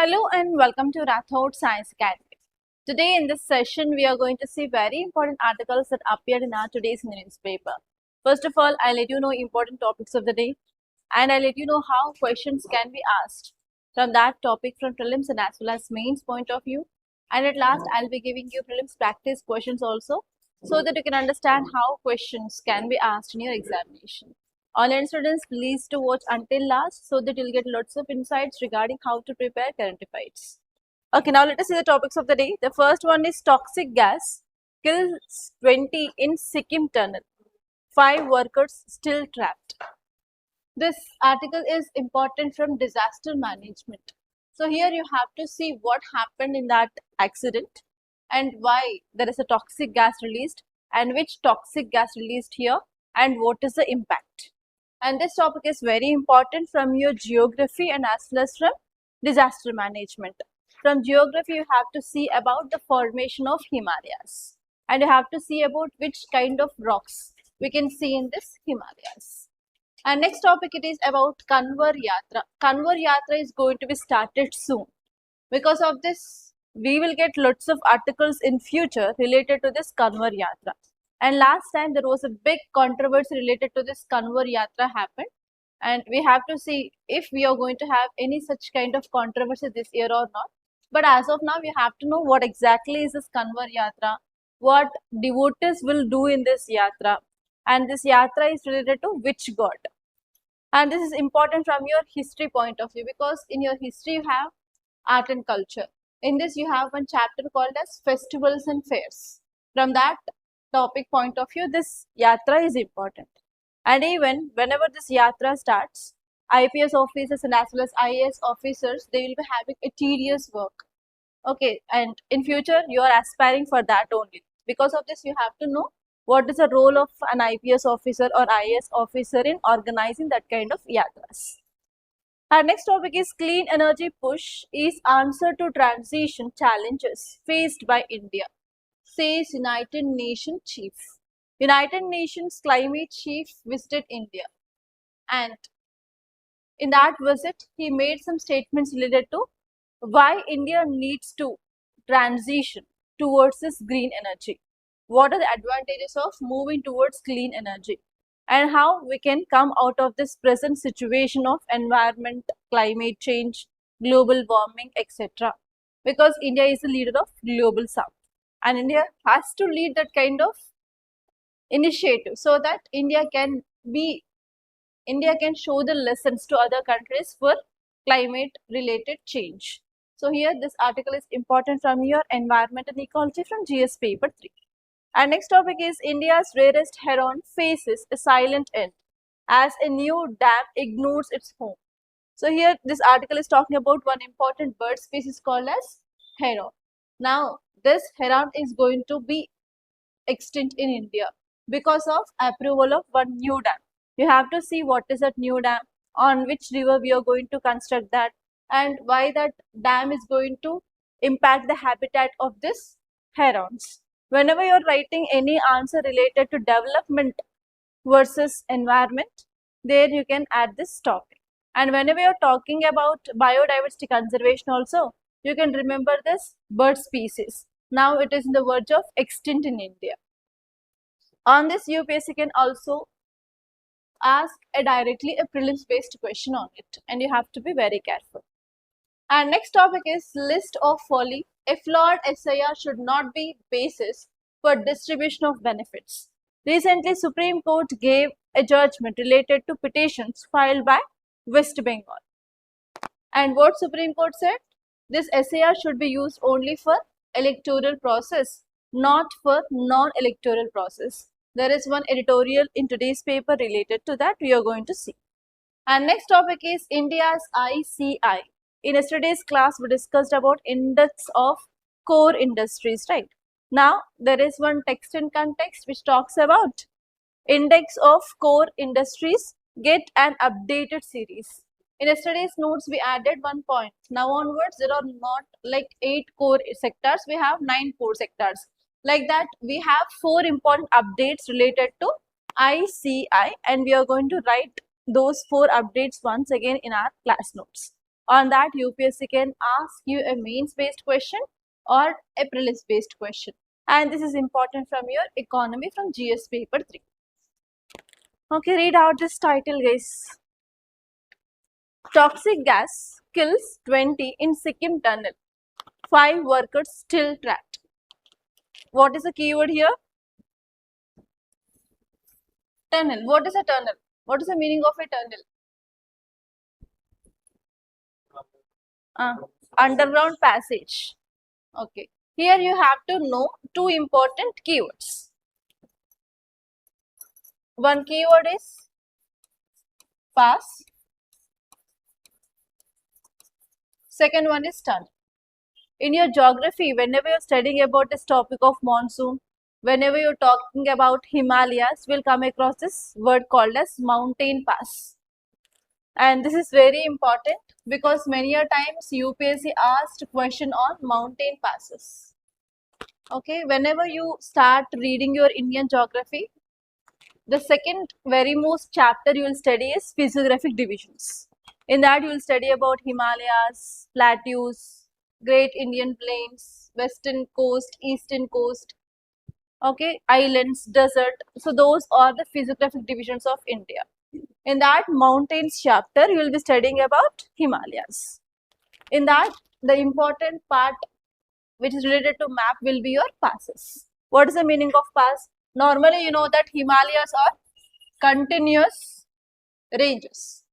Hello and welcome to Rathods Science Academy. Today in this session, we are going to see very important articles that appeared in our today's newspaper. First of all, I'll let you know important topics of the day and I'll let you know how questions can be asked from that topic from prelims and as well as mains point of view. And at last, I'll be giving you prelims practice questions also so that you can understand how questions can be asked in your examination. Online students, please to watch until last so that you'll get lots of insights regarding how to prepare current affairs. Okay, now let us see the topics of the day. The first one is toxic gas kills 20 in Sikkim tunnel. 5 workers still trapped. This article is important from disaster management. So here you have to see what happened in that accident and why there is a toxic gas released and which toxic gas released here and what is the impact. And this topic is very important from your geography and as well as from disaster management. From geography, you have to see about the formation of Himalayas and you have to see about which kind of rocks we can see in this Himalayas. And next topic it is about Kanwar Yatra. Kanwar Yatra is going to be started soon. Because of this, we will get lots of articles in future related to this Kanwar Yatra. And last time there was a big controversy related to this Kanwar Yatra happened. And we have to see if we are going to have any such kind of controversy this year or not. But as of now, we have to know what exactly is this Kanwar Yatra, what devotees will do in this Yatra. And this Yatra is related to which god. And this is important from your history point of view because in your history you have art and culture. In this you have one chapter called as festivals and fairs. From that topic point of view, this Yatra is important. And even whenever this Yatra starts, IPS officers and as well as IAS officers, they will be having a tedious work. Okay, and in future you are aspiring for that only. Because of this you have to know what is the role of an IPS officer or IAS officer in organizing that kind of yatras. Our next topic is clean energy push is answer to transition challenges faced by India, says United Nations chief. United Nations climate chief visited India and in that visit he made some statements related to why India needs to transition towards this green energy. What are the advantages of moving towards clean energy and how we can come out of this present situation of environment, climate change, global warming, etc. Because India is the leader of global south and India has to lead that kind of initiative so that India can show the lessons to other countries for climate related change. So here this article is important from your environment and ecology from GS paper 3. Our next topic is India's rarest heron faces a silent end as a new dam ignores its home. So here this article is talking about one important bird species called as heron. Now this heron is going to be extinct in India because of approval of one new dam. You have to see what is that new dam, on which river we are going to construct that and why that dam is going to impact the habitat of this herons. Whenever you are writing any answer related to development versus environment, there you can add this topic. And whenever you are talking about biodiversity conservation also, you can remember this bird species. Now it is in the verge of extinct in India. On this, UPSC can also ask directly a prelims based question on it and you have to be very careful. And next topic is list of folly. A flawed SIR should not be basis for distribution of benefits. Recently, Supreme Court gave a judgment related to petitions filed by West Bengal. And what Supreme Court said? This SIR should be used only for electoral process, not for non-electoral process. There is one editorial in today's paper related to that we are going to see. And next topic is India's ICI. In yesterday's class, we discussed about index of core industries, right? Now, there is one text in context which talks about index of core industries get an updated series. In yesterday's notes, we added one point. Now onwards, there are not like 8 core sectors, we have 9 core sectors. Like that, we have 4 important updates related to ICI and we are going to write those 4 updates once again in our class notes. On that, UPSC can ask you a means based question or a prelims based question. And this is important from your economy from GS paper 3. Okay, read out this title, guys. Toxic gas kills 20 in Sikkim tunnel. 5 workers still trapped. What is the keyword here? Tunnel. What is a tunnel? What is the meaning of a tunnel? Underground passage. Okay. Here you have to know 2 important keywords. One keyword is pass. Second one is tunnel. In your geography, whenever you're studying about this topic of monsoon, whenever you're talking about Himalayas, we'll come across this word called as mountain pass. And this is very important because many a times UPSC asked question on mountain passes. Okay, whenever you start reading your Indian geography, the second very most chapter you will study is physiographic divisions. In that you will study about Himalayas, plateaus, Great Indian Plains, western coast, eastern coast, okay, islands, desert. So those are the physiographic divisions of India. In that mountains chapter, you will be studying about Himalayas. In that, the important part which is related to map will be your passes. What is the meaning of pass? Normally, you know that Himalayas are continuous ranges.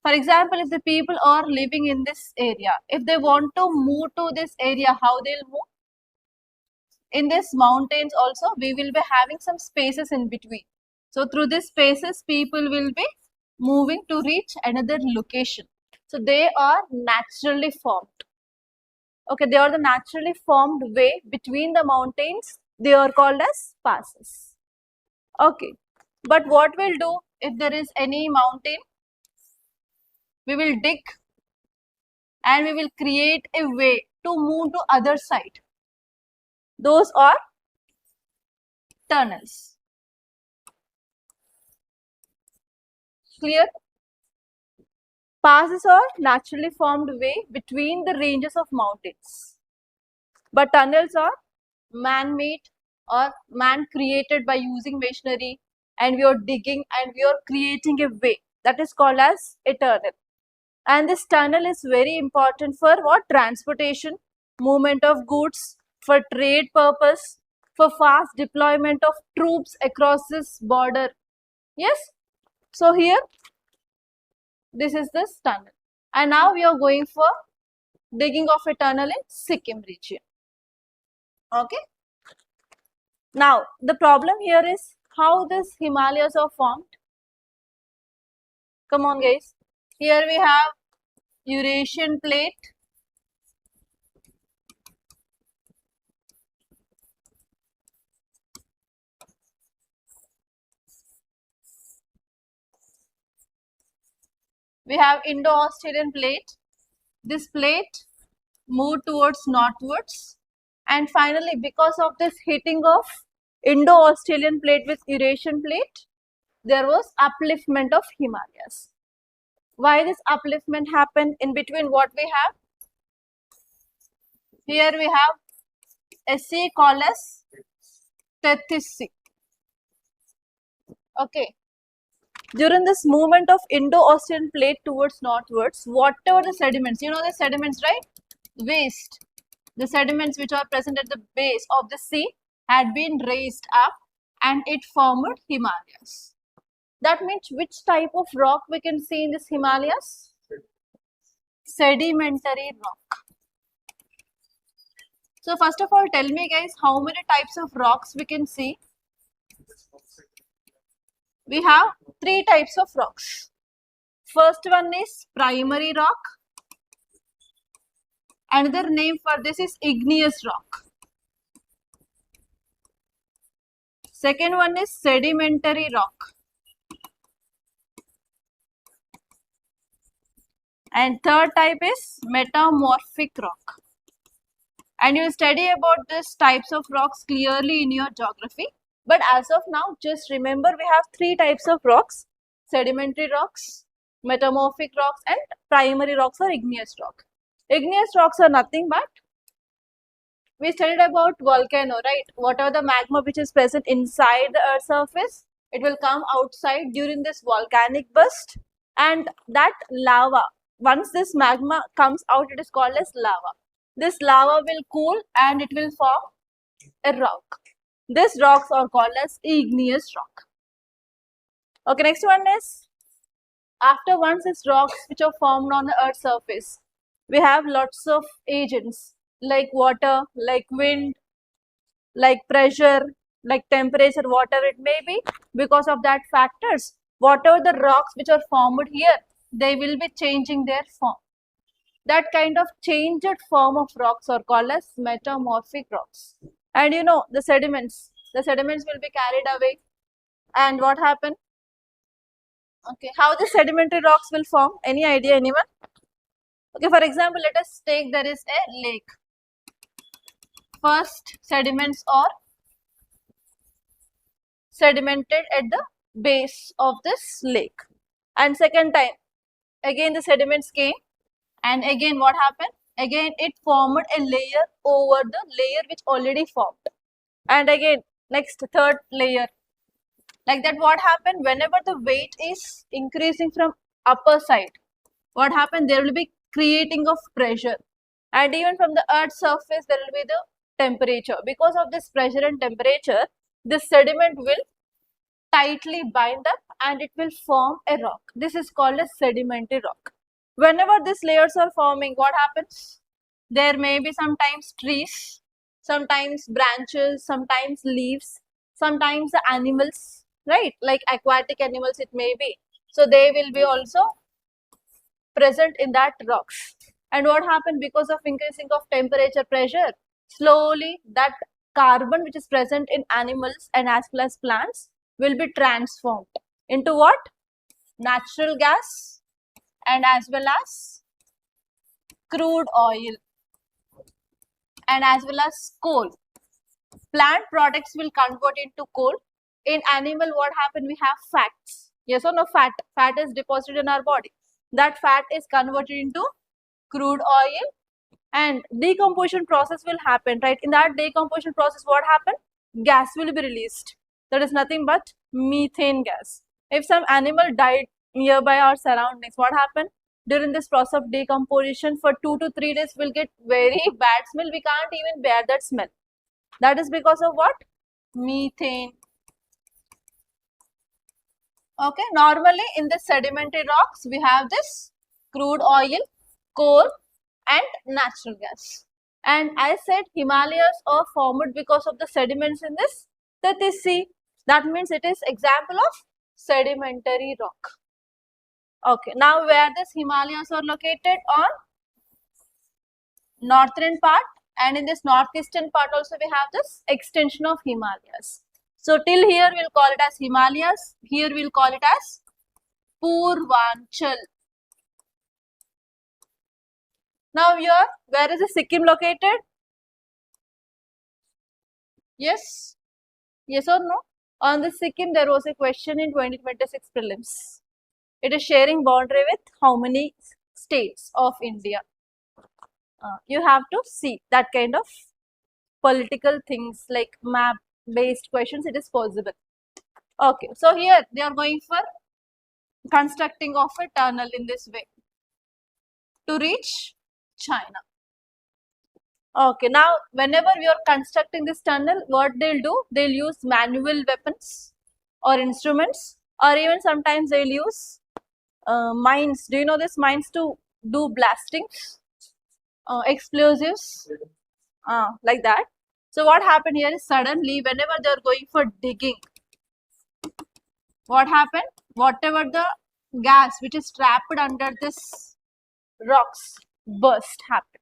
For example, if the people are living in this area, if they want to move to this area, how they'll move? In these mountains also, we will be having some spaces in between. So through these spaces, people will be moving to reach another location. So they are naturally formed. Okay, they are the naturally formed way between the mountains. They are called as passes. Okay, but what we'll do if there is any mountain? We will dig and we will create a way to move to other side. Those are tunnels. Clear? Passes are naturally formed way between the ranges of mountains. But tunnels are man-made or man-created by using machinery, and we are digging and we are creating a way. That is called as a tunnel. And this tunnel is very important for what? Transportation, movement of goods, for trade purpose, for fast deployment of troops across this border. Yes? So here, this is this tunnel. And now we are going for digging of a tunnel in Sikkim region. Okay? Now, the problem here is how these Himalayas are formed. Come on, guys. Here we have Eurasian plate. We have Indo-Australian plate. This plate moved towards northwards. And finally, because of this hitting of Indo-Australian plate with Eurasian plate, there was upliftment of Himalayas. Why this upliftment happened? In between what we have? Here we have a sea called as Tethys Sea. Okay. During this movement of Indo-Australian plate towards northwards, whatever the sediments, you know the sediments, right? Waste. The sediments which are present at the base of the sea had been raised up and it formed Himalayas. That means which type of rock we can see in this Himalayas? Sedimentary rock. So first of all, tell me guys, how many types of rocks we can see? We have 3 types of rocks. First one is primary rock. Another name for this is igneous rock. Second one is sedimentary rock. And third type is metamorphic rock. And you will study about these types of rocks clearly in your geography. But as of now, just remember we have 3 types of rocks. Sedimentary rocks, metamorphic rocks, and primary rocks or igneous rock. Igneous rocks are nothing but, we studied about volcano, right? Whatever the magma which is present inside the earth's surface, it will come outside during this volcanic burst, and that lava, once this magma comes out, it is called as lava. This lava will cool and it will form a rock. These rocks are called as igneous rock. Okay, next one is, after once these rocks which are formed on the earth's surface, we have lots of agents like water, like wind, like pressure, like temperature, whatever it may be. Because of that factors, whatever the rocks which are formed here, they will be changing their form. That kind of changed form of rocks are called as metamorphic rocks. And you know, the sediments will be carried away. And what happened? Okay, how the sedimentary rocks will form? Any idea, anyone? Okay, for example, let us take, there is a lake. First, sediments are sedimented at the base of this lake. And second time, again the sediments came, and again what happened? Again it formed a layer over the layer which already formed. And again, next, third layer. Like that, what happened? Whenever the weight is increasing from upper side, what happened? There will be creating of pressure. And even from the earth's surface, there will be the temperature. Because of this pressure and temperature, this sediment will tightly bind up and it will form a rock. This is called a sedimentary rock. Whenever these layers are forming, what happens? There may be sometimes trees, sometimes branches, sometimes leaves, sometimes the animals, right? Like aquatic animals it may be. So they will be also present in that rocks. And what happened? Because of increasing of temperature, pressure, slowly that carbon which is present in animals and as well as plants will be transformed into what? Natural gas and as well as crude oil and as well as coal. Plant products will convert into coal. In animal, what happened? We have fats. Yes or no? Fat. Fat is deposited in our body. That fat is converted into crude oil, and decomposition process will happen, right? In that decomposition process, what happened? Gas will be released. That is nothing but methane gas. If some animal died nearby our surroundings, what happened? During this process of decomposition, for 2 to 3 days, we'll get very bad smell. We can't even bear that smell. That is because of what? Methane. Okay, normally in the sedimentary rocks, we have this crude oil, coal and natural gas. And I said Himalayas are formed because of the sediments in this Tethys Sea. That means it is example of sedimentary rock. Okay, now where this Himalayas are located? On northern part, and in this northeastern part also we have this extension of Himalayas. So till here we'll call it as Himalayas, here we'll call it as Purvanchal. Now here, where is the Sikkim located? Yes? Yes or no? On the Sikkim there was a question in 2026 prelims. It is sharing boundary with how many states of India? You have to see that kind of political things like map based questions, it is possible. Okay, so here they are going for constructing of a tunnel in this way to reach China. Okay, now whenever we are constructing this tunnel, what they'll do? They'll use manual weapons or instruments, or even sometimes they'll use mines. Do you know this? Mines to do blastings, explosives, like that. So what happened here is, suddenly whenever they are going for digging, what happened? Whatever the gas which is trapped under this rocks burst happened.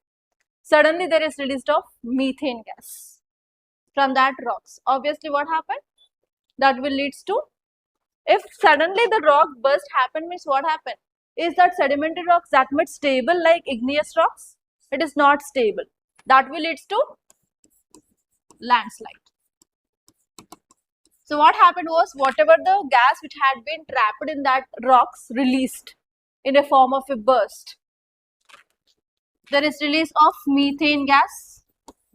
Suddenly there is released of methane gas from that rocks. Obviously what happened? That will leads to, if suddenly the rock burst happened, means what happened? Is that sedimentary rocks that much stable like igneous rocks? It is not stable. That will leads to landslide. So what happened was, whatever the gas which had been trapped in that rocks released, in a form of a burst. There is release of methane gas,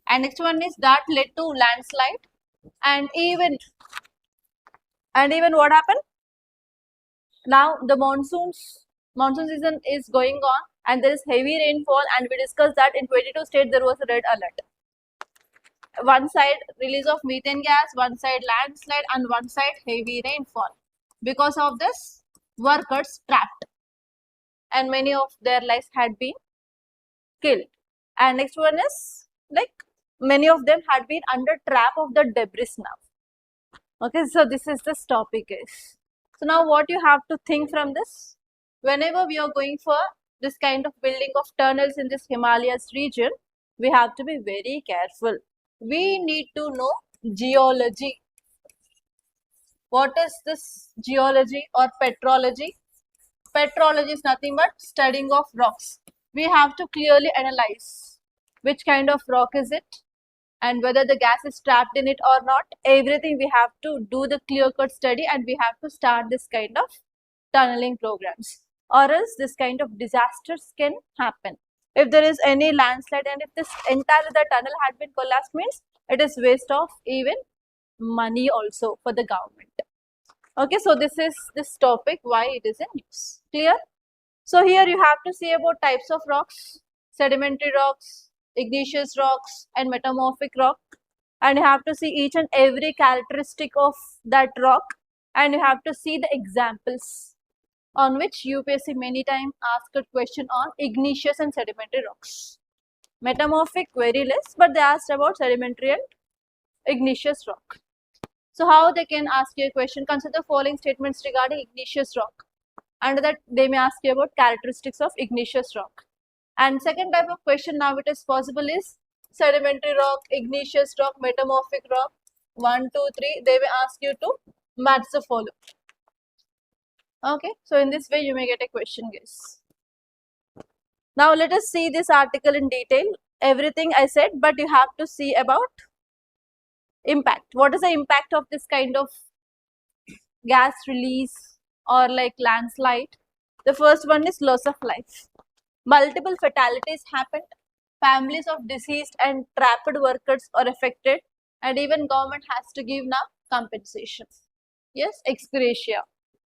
and next one is that led to landslide, and even what happened? Now the monsoon season is going on, and there is heavy rainfall, and we discussed that in 22 states there was a red alert. One side release of methane gas, one side landslide, and one side heavy rainfall. Because of this, workers trapped, and many of their lives had been killed. And next one is like many of them had been under trap of the debris now. Okay, so this is this topic is. So now what you have to think from this, whenever we are going for this kind of building of tunnels in this Himalayas region, we have to be very careful. We need to know geology. What is this geology or petrology? Petrology is nothing but studying of rocks. We have to clearly analyze which kind of rock is it and whether the gas is trapped in it or not. Everything we have to do the clear-cut study, and we have to start this kind of tunneling programs, or else this kind of disasters can happen. If there is any landslide and if this entire the tunnel had been collapsed, means it is waste of even money also for the government. Okay, so this is this topic, why it is in use. Clear? So here you have to see about types of rocks: sedimentary rocks, igneous rocks, and metamorphic rock. And you have to see each and every characteristic of that rock, and you have to see the examples on which UPSC many times asked a question on igneous and sedimentary rocks. Metamorphic very less, but they asked about sedimentary and igneous rock. So how they can ask you a question? Consider the following statements regarding igneous rock. Under that, they may ask you about characteristics of igneous rock. And second type of question now it is possible is sedimentary rock, igneous rock, metamorphic rock. 1, 2, 3. They may ask you to match the following. Okay, so in this way you may get a question, guys. Now let us see this article in detail. Everything I said, but you have to see about impact. What is the impact of this kind of gas release or like landslide? The first one is loss of life. Multiple fatalities happened. Families of deceased and trapped workers are affected, and even government has to give now compensation. Yes, ex gratia.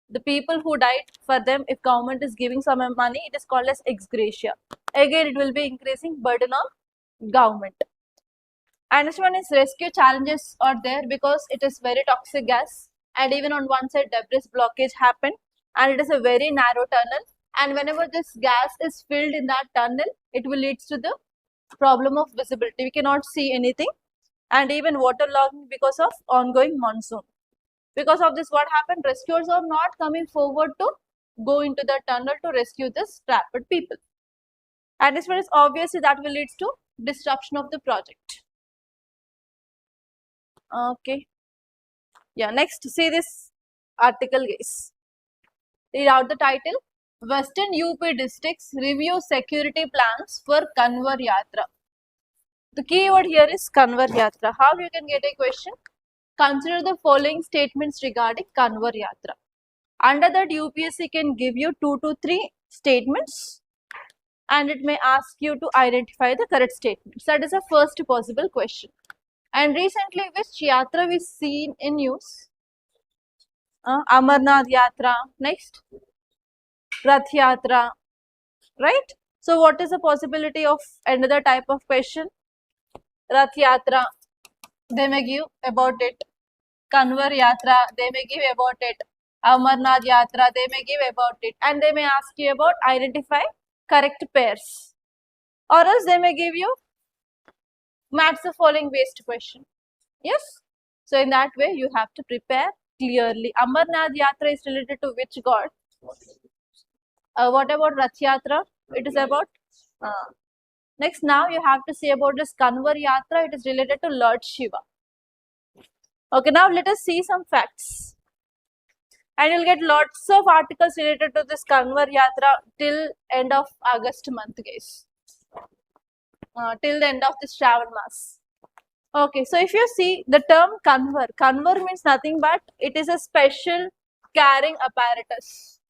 The people who died, for them, if government is giving some money, it is called as ex gratia. Again, it will be increasing burden on government. And this one is rescue challenges are there because it is very toxic gas, and even on one side debris blockage happened, and it is a very narrow tunnel, and whenever this gas is filled in that tunnel, it will lead to the problem of visibility. We cannot see anything, and even waterlogging because of ongoing monsoon. Because of this, what happened? Rescuers are not coming forward to go into the tunnel to rescue this trapped people. And this one is obviously that will lead to disruption of the project. Okay. Yeah, next see this article, guys. Read out the title. Western UP districts review security plans for Kanwar Yatra. The keyword here is Kanwar Yatra. How you can get a question? Consider the following statements regarding Kanwar Yatra. Under that, UPSC can give you 2 to 3 statements, and it may ask you to identify the correct statements. That is the first possible question. And recently, which yatra we seen in news? Amarnath Yatra. Next, Rath Yatra. Right? So, what is the possibility of another type of question? Rath Yatra. They may give about it. Kanwar Yatra, they may give about it. Amarnath Yatra, they may give about it. And they may ask you about identify correct pairs. Or else they may give you match the following based question. Yes? So in that way you have to prepare clearly. Amarnath Yatra is related to which god? What about Rath Yatra? It is about next, now you have to say about this Kanwar Yatra. It is related to Lord Shiva. Okay, now let us see some facts. And you'll get lots of articles related to this Kanwar Yatra till end of August month, guys. Till the end of this Shravan Mas. Okay, so if you see the term Kanwar, Kanwar means nothing but it is a special carrying apparatus.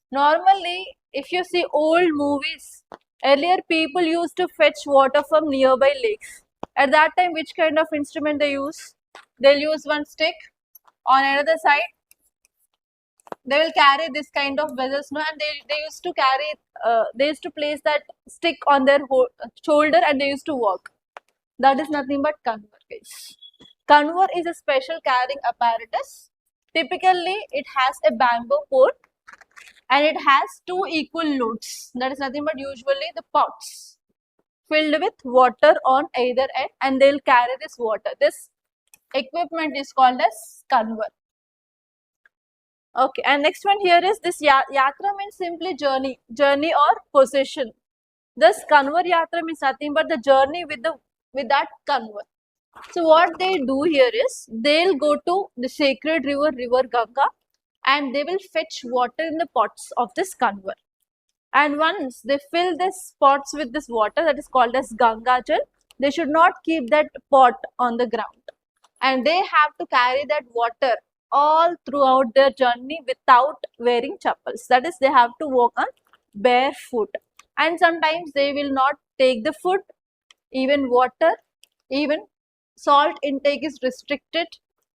Normally, if you see old movies, earlier people used to fetch water from nearby lakes. At that time, which kind of instrument they use? They'll use one stick. On another side, they will carry this kind of vessels, no, and they used to carry, they used to place that stick on their shoulder and they used to walk. That is nothing but Kanwar, guys. Kanwar is a special carrying apparatus. Typically, it has a bamboo pole and it has two equal loads. That is nothing but usually the pots filled with water on either end, and they'll carry this water. This equipment is called as Kanwar. Okay, and next one here is this yatra means simply journey or possession. This Kanwar Yatra means nothing but the journey with that Kanwar. So what they do here is they'll go to the sacred river Ganga, and they will fetch water in the pots of this Kanwar. And once they fill these pots with this water, that is called as Ganga Jal, they should not keep that pot on the ground. And they have to carry that water all throughout their journey without wearing chappals. That is, they have to walk on barefoot. And sometimes they will not take the food, even water, even salt intake is restricted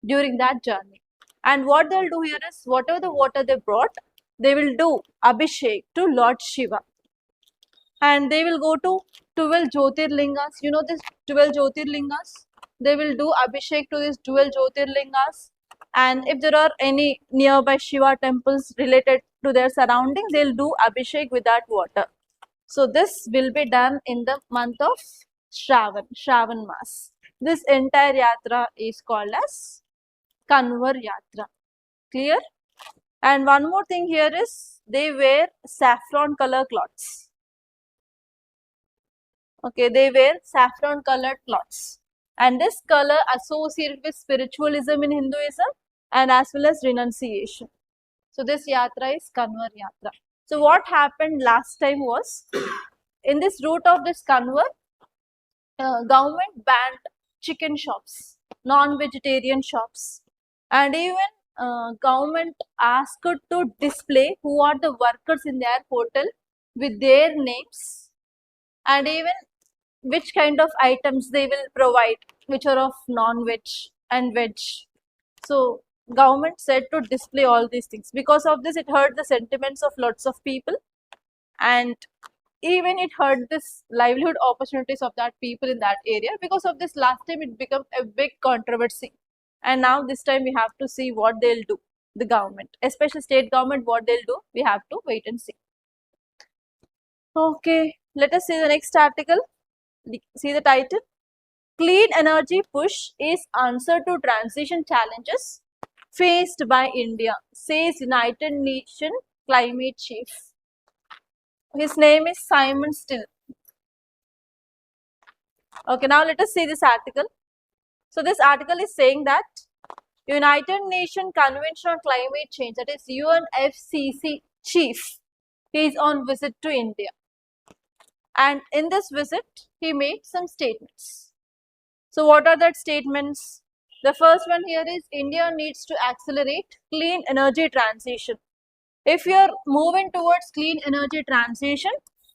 during that journey. And what they'll do here is, whatever the water they brought, they will do Abhishek to Lord Shiva. And they will go to 12 Jyotirlingas. You know this 12 Jyotirlingas? They will do Abhishek to these 12 Jyotirlingas. And if there are any nearby Shiva temples related to their surroundings, they'll do Abhishek with that water. So this will be done in the month of Shravan Mas. This entire yatra is called as Kanwar Yatra. Clear? And one more thing here is they wear saffron color cloths. Okay, they wear saffron colored cloths. And this color associated with spiritualism in Hinduism and as well as renunciation. So this yatra is Kanwar Yatra. So what happened last time was, in this route of this Kanwar, government banned chicken shops, non-vegetarian shops, and even government asked to display who are the workers in their hotel with their names, and even which kind of items they will provide, which are of non-veg and veg. So government said to display all these things. Because of this, it hurt the sentiments of lots of people, and even it hurt this livelihood opportunities of that people in that area. Because of this, last time it became a big controversy, and now this time we have to see what they'll do, the government, especially state government, what they'll do. We have to wait and see. Okay, let us see the next article. See the title. Clean energy push is answer to transition challenges faced by India, says United Nations climate chief. His name is Simon Still. Okay, now let us see this article. So this article is saying that United Nations Convention on Climate Change, that is UNFCCC chief, he is on visit to India. And in this visit, he made some statements. So what are that statements? The first one here is India needs to accelerate clean energy transition. If you are moving towards clean energy transition,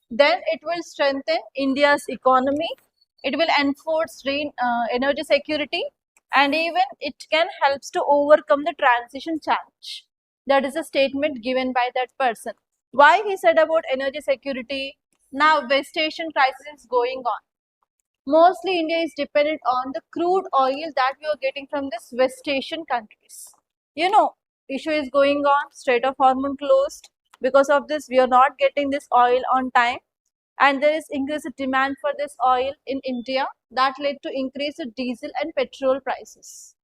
then it will strengthen India's economy, it will enforce energy security, and even it can help to overcome the transition challenge. That is a statement given by that person. Why he said about energy security? Now West Asian crisis is going on. Mostly India is dependent on the crude oil that we are getting from this West Asian countries. You know, issue is going on, Strait of Hormuz closed. Because of this, we are not getting this oil on time, and there is increased demand for this oil in India. That led to increased diesel and petrol prices.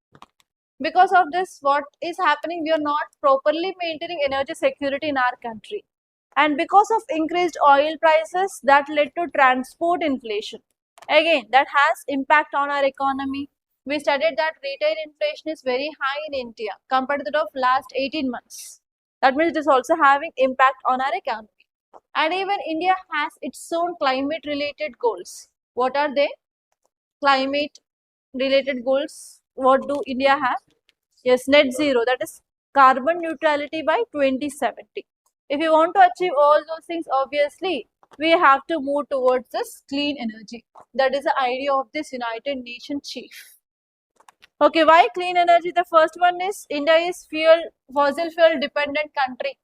Because of this, what is happening? We are not properly maintaining energy security in our country. And because of increased oil prices, that led to transport inflation. Again, that has impact on our economy. We studied that retail inflation is very high in India compared to that of last 18 months. That means it is also having impact on our economy. And even India has its own climate related goals. What are they? Climate related goals. What do India have? Yes, net zero, that is carbon neutrality by 2070. If you want to achieve all those things, obviously, we have to move towards this clean energy. That is the idea of this United Nations chief. Okay, why clean energy? The first one is India is fossil fuel dependent country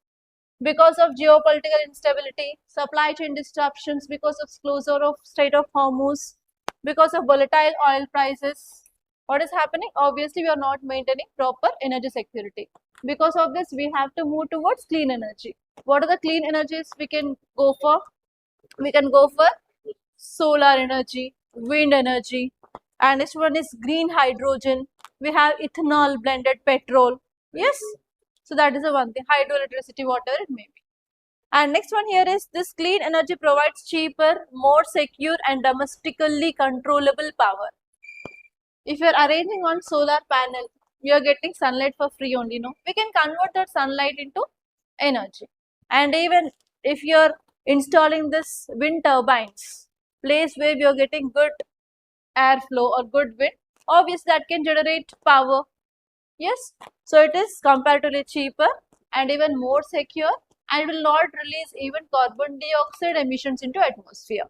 because of geopolitical instability, supply chain disruptions, because of closure of Strait of Hormuz, because of volatile oil prices. What is happening? Obviously, we are not maintaining proper energy security. Because of this, we have to move towards clean energy. What are the clean energies we can go for? We can go for solar energy, wind energy, and next one is green hydrogen. We have ethanol blended petrol. Yes, so that is the one thing, hydroelectricity, whatever it may be. And next one here is this clean energy provides cheaper, more secure and domestically controllable power. If you are arranging on solar panel, you are getting sunlight for free only, no? We can convert that sunlight into energy. And even if you are installing this wind turbines, place where you are getting good airflow or good wind, obviously that can generate power. Yes, so it is comparatively cheaper and even more secure and will not release even carbon dioxide emissions into atmosphere.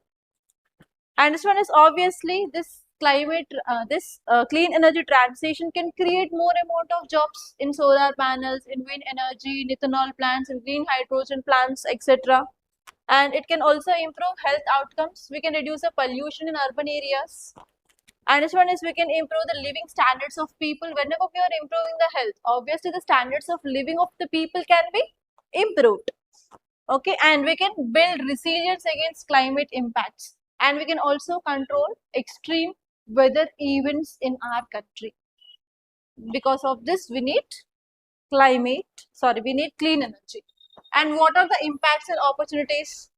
And this one is obviously this clean energy transition can create more amount of jobs in solar panels, in wind energy, in ethanol plants, in green hydrogen plants, etc. And it can also improve health outcomes. We can reduce the pollution in urban areas. And this one is we can improve the living standards of people. Whenever we are improving the health, obviously the standards of living of the people can be improved. Okay, and we can build resilience against climate impacts. And we can also control extreme weather events in our country. Because of this, we need we need clean energy. And what are the impacts and opportunities?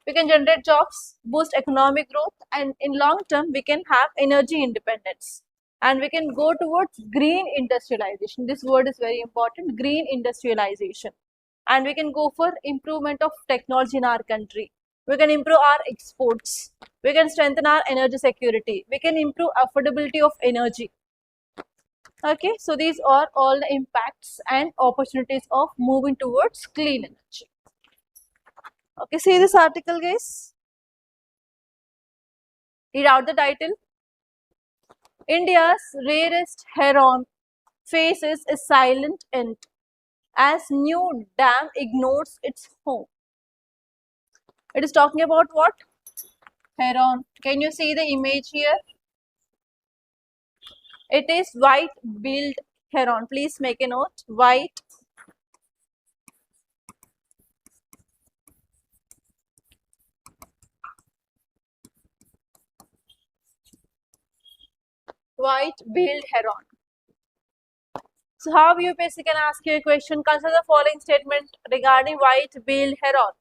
We can generate jobs, boost economic growth, and in long term, we can have energy independence. And we can go towards green industrialization. This word is very important, green industrialization. And we can go for improvement of technology in our country. We can improve our exports. We can strengthen our energy security. We can improve affordability of energy. Okay, so these are all the impacts and opportunities of moving towards clean energy. Okay, see this article, guys. Read out the title. India's rarest heron faces a silent end as new dam ignores its home. It is talking about what? Heron. Can you see the image here? It is white-billed heron. Please make a note. White-billed heron. So how UPSC can ask you a question? Consider the following statement regarding white-billed heron.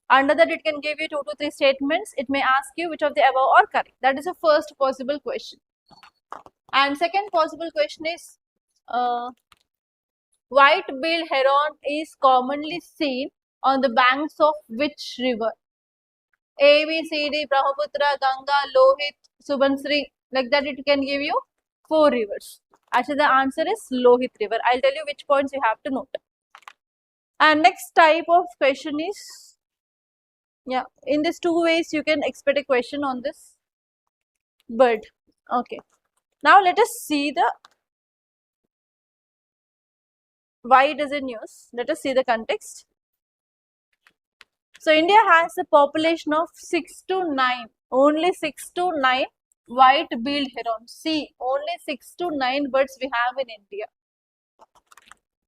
Under that, it can give you 2 to 3 statements. It may ask you which of the above are correct. That is the first possible question. And second possible question is, white-billed heron is commonly seen on the banks of which river? A, B, C, D, Brahmaputra, Ganga, Lohit, Subansri. Like that, it can give you 4 rivers. Actually, the answer is Lohit river. I'll tell you which points you have to note. And next type of question is, yeah, in these 2 ways you can expect a question on this bird. Okay. Now let us see the why it is in news. Let us see the context. So India has a population of 6 to 9, only 6 to 9 white-billed herons. See, only 6 to 9 birds we have in India.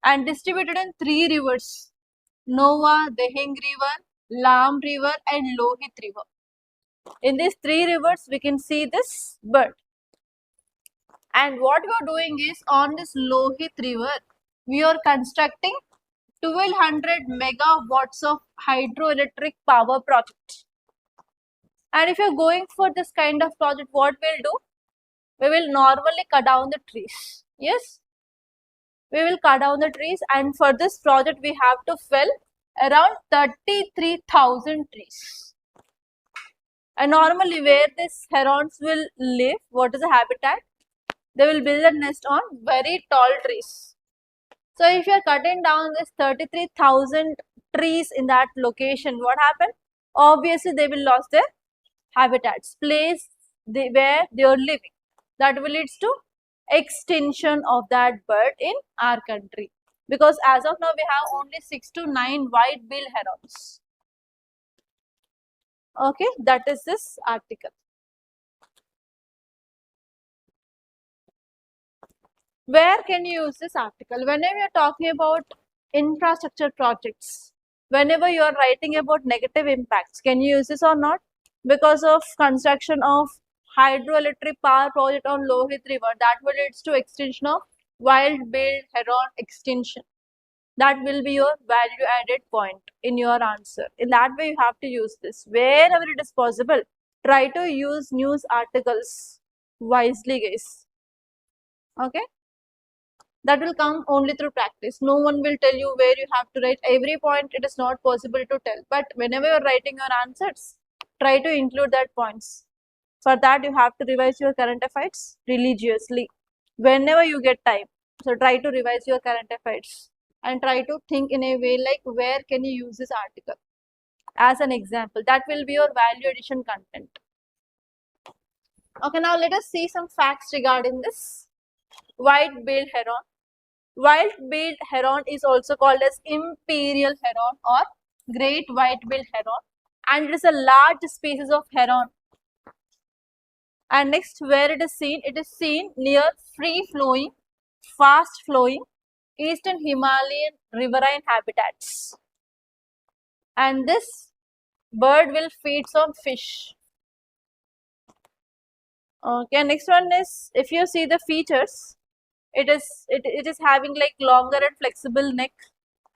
And distributed in 3 rivers, Nova, Deheng River, Lam River and Lohit River. In these 3 rivers, we can see this bird. And what we are doing is, on this Lohit River, we are constructing 1200 megawatts of hydroelectric power project. And if you are going for this kind of project, what we'll do? We will normally cut down the trees. Yes, we will cut down the trees, and for this project we have to fell around 33,000 trees. And normally where these herons will live, what is the habitat? They will build a nest on very tall trees. So if you are cutting down this 33,000 trees in that location, what happened? Obviously, they will lose their habitats, where they are living. That will lead to extinction of that bird in our country. Because as of now, we have only 6 to 9 white-billed herons. Okay, that is this article. Where can you use this article? Whenever you are talking about infrastructure projects, whenever you are writing about negative impacts, can you use this or not? Because of construction of hydroelectric power project on Lohit River, that will lead to extinction of wild-billed heron extinction. That will be your value added point in your answer. In that way, you have to use this. Wherever it is possible, try to use news articles wisely, guys. Okay? That will come only through practice. No one will tell you where you have to write every point. It is not possible to tell. But whenever you are writing your answers, try to include that points. For that, you have to revise your current affairs religiously whenever you get time. So try to revise your current affairs and try to think in a way like where can you use this article as an example. That will be your value addition content. Okay, now let us see some facts regarding this white-billed heron. White-billed heron is also called as imperial heron or great white-billed heron, and it is a large species of heron. And next, where it is seen near free-flowing, fast-flowing eastern Himalayan riverine habitats. And this bird will feed on fish. Okay, next one is, if you see the features, it is having like longer and flexible neck.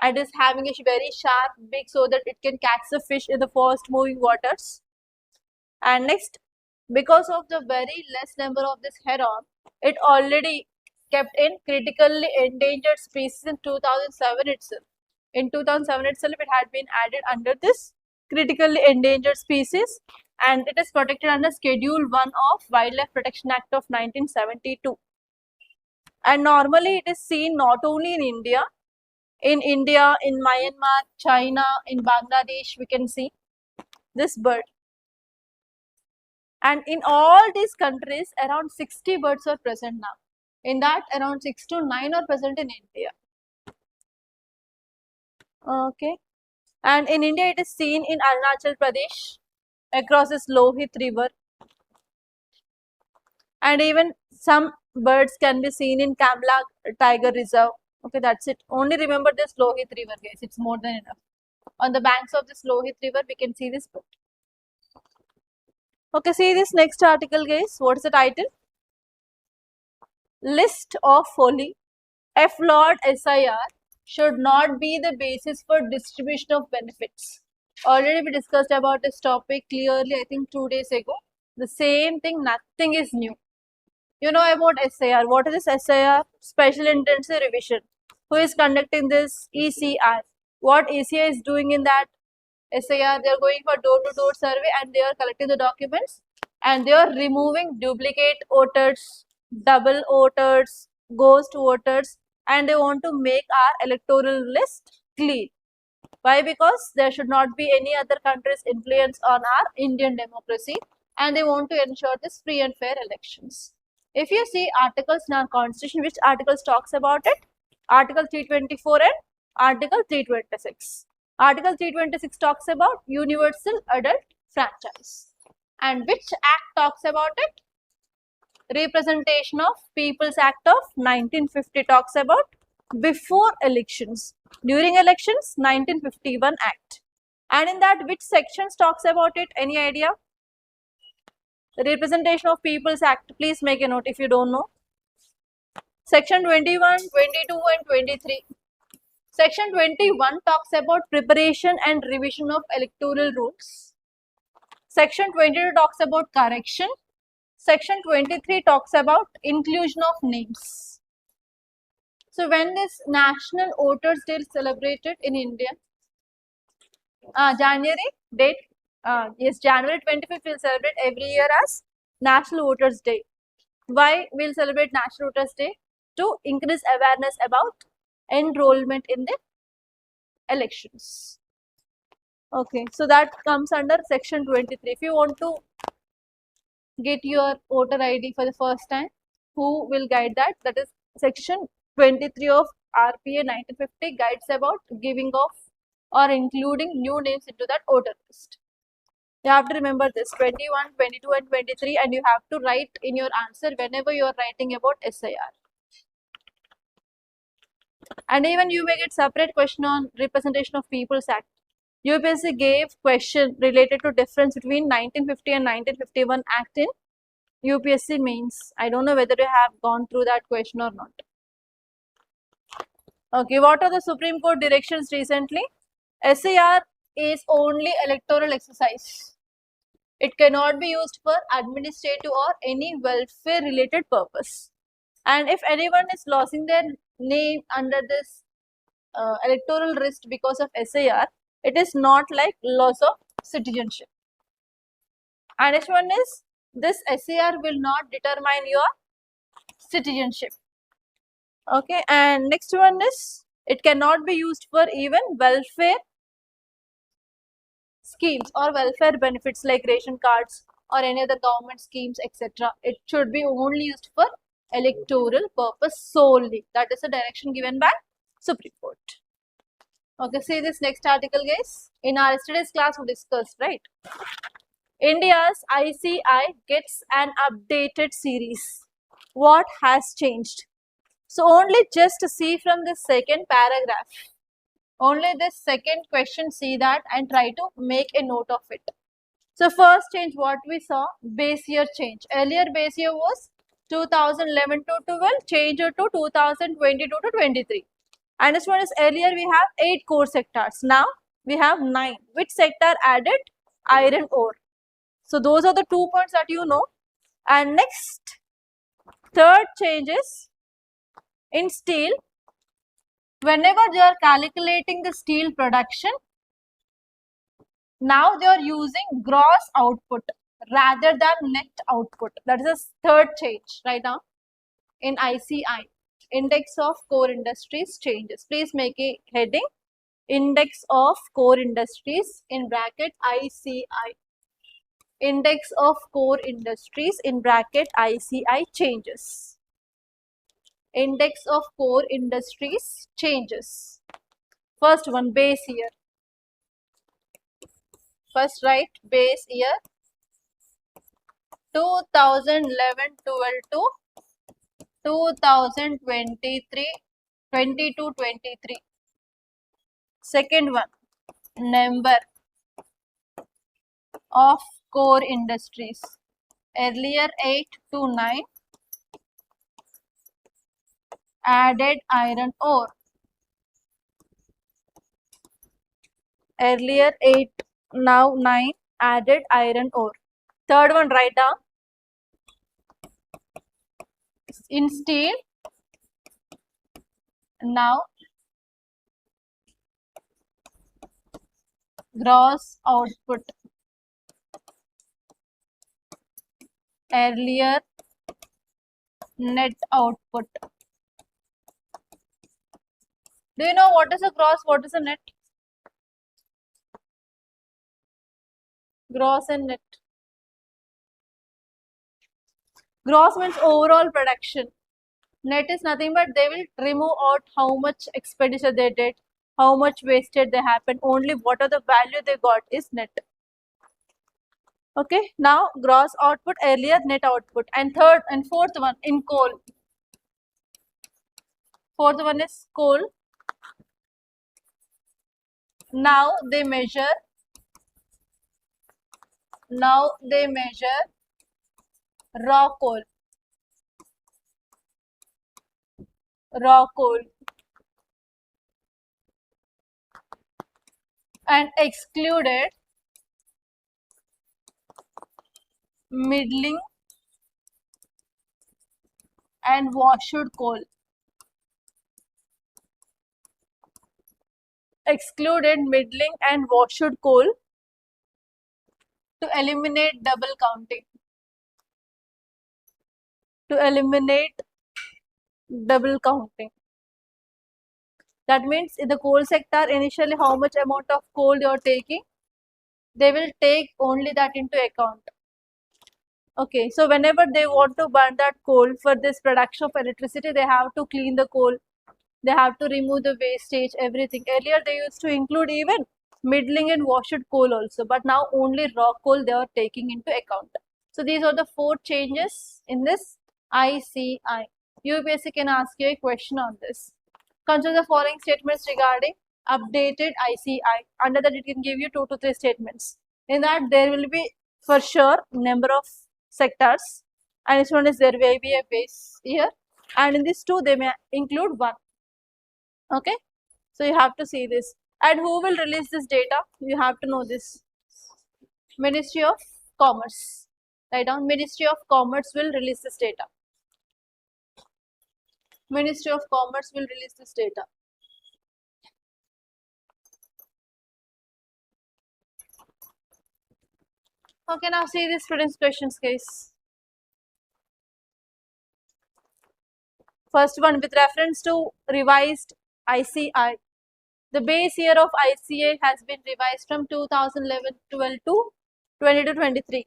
It is having a very sharp beak so that it can catch the fish in the fast moving waters. And next, because of the very less number of this heron, it already kept in critically endangered species in 2007 itself. In 2007 itself, it had been added under this critically endangered species, and it is protected under Schedule 1 of Wildlife Protection Act of 1972. And normally it is seen not only in India, in Myanmar, China, in Bangladesh, we can see this bird. And in all these countries, around 60 birds are present now. In that, around 6 to 9 are present in India. Okay. And in India, it is seen in Arunachal Pradesh, across this Lohit River. And even some birds can be seen in Kamla Tiger Reserve. Okay, that's it. Only remember this Lohit River, guys. It's more than enough. On the banks of this Lohit River, we can see this bird. Okay, see this next article, guys. What is the title? List of folly. A flawed SIR should not be the basis for distribution of benefits. Already we discussed about this topic clearly, I think 2 days ago. The same thing, nothing is new. You know about SIR. What is this SIR? Special Intensive Revision. Who is conducting this? ECR. What ECR is doing in that SIR? They are going for door-to-door survey and they are collecting the documents and they are removing duplicate voters, double voters, ghost voters, and they want to make our electoral list clean. Why? Because there should not be any other country's influence on our Indian democracy, and they want to ensure this free and fair elections. If you see articles in our constitution, which articles talks about it? Article 324 and Article 326. Article 326 talks about universal adult franchise. And which act talks about it? Representation of People's Act of 1950 talks about before elections. During elections, 1951 Act. And in that, which sections talks about it? Any idea? The Representation of People's Act. Please make a note if you don't know. Section 21, 22 and 23. Section 21 talks about preparation and revision of electoral rules. Section 22 talks about correction. Section 23 talks about inclusion of names. So when this National Voters Day is celebrated in India? January date? Yes, January 25th we'll celebrate every year as National Voters Day. Why we'll celebrate National Voters Day? To increase awareness about enrollment in the elections. Okay, so that comes under section 23. If you want to get your voter ID for the first time, who will guide that? That is section 23 of RPA 1950 guides about giving of or including new names into that voter list. You have to remember this 21, 22 and 23, and you have to write in your answer whenever you are writing about SIR. And even you may get separate question on Representation of Peoples Act. UPSC gave question related to difference between 1950 and 1951 Act in UPSC mains. I don't know whether you have gone through that question or not. Okay, what are the Supreme Court directions recently? SIR is only electoral exercise. It cannot be used for administrative or any welfare related purpose. And if anyone is losing their name under this electoral risk because of SIR, it is not like loss of citizenship. And next one is, this SIR will not determine your citizenship. Okay, and next one is, it cannot be used for even welfare schemes or welfare benefits like ration cards or any other government schemes, etc. It should be only used for electoral purpose solely. That is the direction given by Supreme Court. Okay, see this next article, guys. In our yesterday's class, we discussed, right? India's ICI gets an updated series. What has changed? So only just see from the second paragraph. Only this second question, see that and try to make a note of it. So first change what we saw, base year change. Earlier base year was 2011 to 12, change to 2022 to 23. And this one is, earlier we have 8 core sectors. Now we have 9. Which sector added? Iron ore. So those are the 2 points that you know. And next, third change is, in steel, whenever they are calculating the steel production, now they are using gross output rather than net output. That is the third change right now in ICI. Index of core industries changes. Please make a heading, Index of core industries in bracket ICI. Index of core industries in bracket ICI changes. Index of core industries changes. First one, base year. First write base year 2011-12 to 2023, 22-23. Second one, number of core industries. Earlier 8 to 9, added iron ore. Earlier 8, now 9, added iron ore. Third one, write down. In steel, now gross output. Earlier net output. Do you know what is a gross, what is a net? Gross and net. Gross means overall production. Net is nothing but they will remove out how much expenditure they did, how much wasted they happened. Only what are the value they got is net. Okay, now gross output, earlier net output. And third and fourth one, in coal. Fourth one is coal. Now they measure raw coal. Raw coal. And excluded middling and washed coal. Excluded middling and washed coal to eliminate double counting. To eliminate double counting. That means in the coal sector, initially how much amount of coal they are taking, they will take only that into account. Okay, so whenever they want to burn that coal for this production of electricity, they have to clean the coal, they have to remove the wastage, everything. Earlier they used to include even middling and washed coal also, but now only raw coal they are taking into account. So these are the 4 changes in this ICI. UPSC can ask you a question on this. Consider the following statements regarding updated ICI. Under that, it can give you 2 to 3 statements. In that, there will be for sure number of sectors, and this one is there may be a base year, and in this 2 they may include 1. Okay, so you have to see this. And who will release this data? You have to know this. Ministry of Commerce. Write down, Ministry of Commerce will release this data. Ministry of Commerce will release this data. Okay, now see this students' questions case. First one, with reference to revised ICI. The base year of ICI has been revised from 2011-12 to 22-23.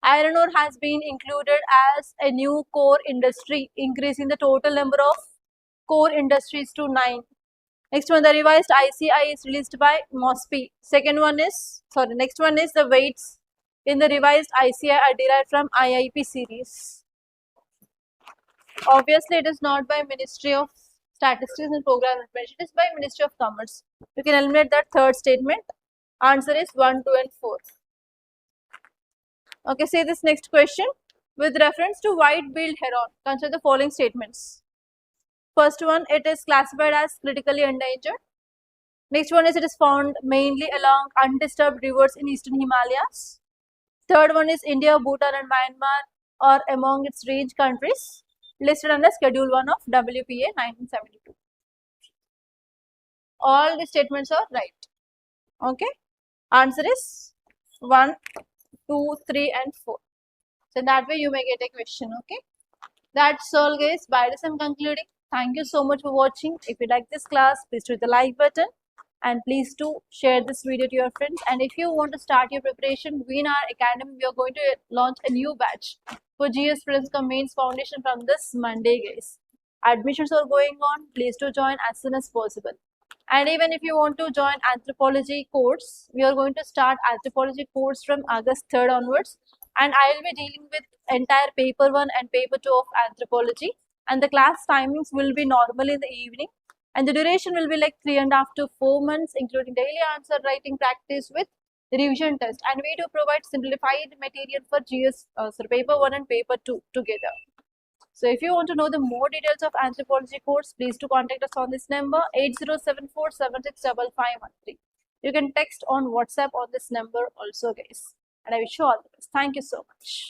Iron ore has been included as a new core industry, increasing the total number of core industries to 9. Next one, the revised ICI is released by MOSPI. Next one is the weights in the revised ICI are derived from IIP series. Obviously, it is not by Ministry of Statistics and Program Information, it is by Ministry of Commerce. You can eliminate that third statement. Answer is 1, 2 and 4. Okay, say this next question. With reference to white-billed heron, consider the following statements. First one, it is classified as critically endangered. Next one is it is found mainly along undisturbed rivers in eastern Himalayas. Third one is India, Bhutan and Myanmar are among its range countries listed under Schedule 1 of WPA 1972. All the statements are right. Okay. Answer is 1, 2, 3 and 4. So that way you may get a question. Okay. That's all guys. By this I'm concluding. Thank you so much for watching. If you like this class, please hit the like button. And please do share this video to your friends. And if you want to start your preparation, we in our academy, we are going to launch a new batch for GS Principal Mains Foundation from this Monday, guys. Admissions are going on. Please do join as soon as possible. And even if you want to join anthropology course, we are going to start anthropology course from August 3rd onwards. And I will be dealing with entire paper 1 and paper 2 of anthropology. And the class timings will be normal in the evening. And the duration will be like 3.5 to 4 months, including daily answer writing practice with revision test. And we do provide simplified material for GS, paper 1 and paper 2 together. So if you want to know the more details of anthropology course, please do contact us on this number 8074765513. You can text on WhatsApp on this number also, guys. And I wish you all the best. Thank you so much.